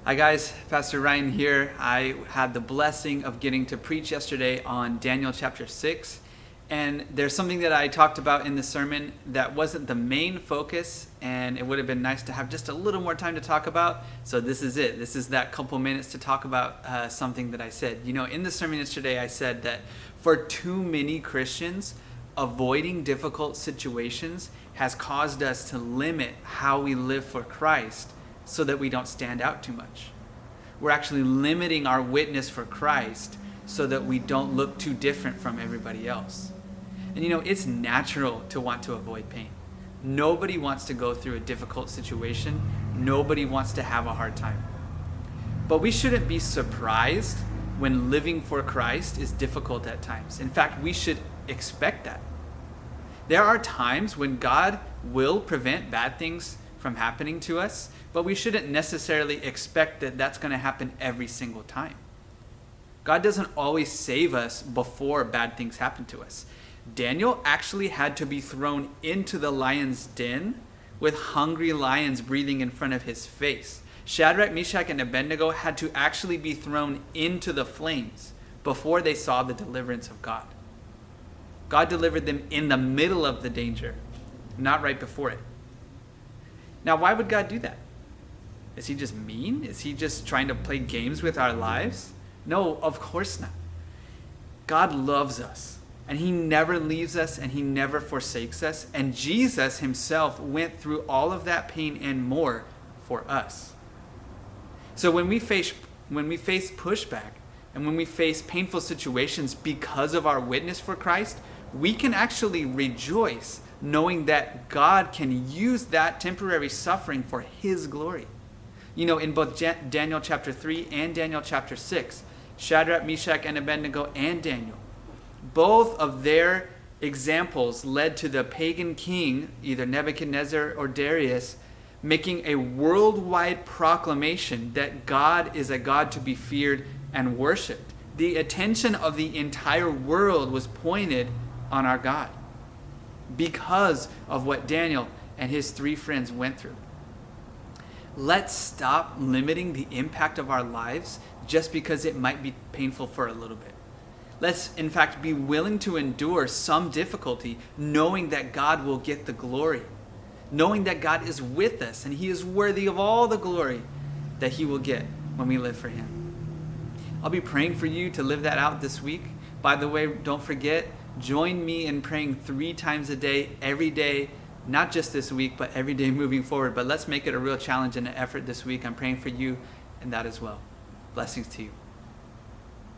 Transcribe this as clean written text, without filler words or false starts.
Hi guys, Pastor Ryan here. I had the blessing of getting to preach yesterday on Daniel chapter 6. And there's something that I talked about in the sermon that wasn't the main focus, and it would have been nice to have just a little more time to talk about. So this is it. This is that couple minutes to talk about something that I said. You know, in the sermon yesterday, I said that for too many Christians, avoiding difficult situations has caused us to limit how we live for Christ so that we don't stand out too much. We're actually limiting our witness for Christ so that we don't look too different from everybody else. And you know, it's natural to want to avoid pain. Nobody wants to go through a difficult situation. Nobody wants to have a hard time. But we shouldn't be surprised when living for Christ is difficult at times. In fact, we should expect that. There are times when God will prevent bad things from happening to us, but we shouldn't necessarily expect that that's going to happen every single time. God doesn't always save us before bad things happen to us. Daniel actually had to be thrown into the lion's den with hungry lions breathing in front of his face. Shadrach, Meshach, and Abednego had to actually be thrown into the flames before they saw the deliverance of God. God delivered them in the middle of the danger, not right before it. Now, why would God do that? Is he just mean? Is he just trying to play games with our lives? No, of course not. God loves us, and he never leaves us, and he never forsakes us. And Jesus himself went through all of that pain and more for us. So when we face pushback and when we face painful situations because of our witness for Christ, we can actually rejoice knowing that God can use that temporary suffering for his glory. You know, in both Daniel chapter 3 and Daniel chapter 6, Shadrach, Meshach, and Abednego and Daniel, both of their examples led to the pagan king, either Nebuchadnezzar or Darius, making a worldwide proclamation that God is a God to be feared and worshipped. The attention of the entire world was pointed on our God because of what Daniel and his three friends went through. Let's stop limiting the impact of our lives just because it might be painful for a little bit. Let's, in fact, be willing to endure some difficulty, knowing that God will get the glory, knowing that God is with us and he is worthy of all the glory that he will get when we live for him. I'll be praying for you to live that out this week. By the way, don't forget, join me in praying 3 times a day, every day, not just this week, but every day moving forward. But let's make it a real challenge and an effort this week. I'm praying for you and that as well. Blessings to you.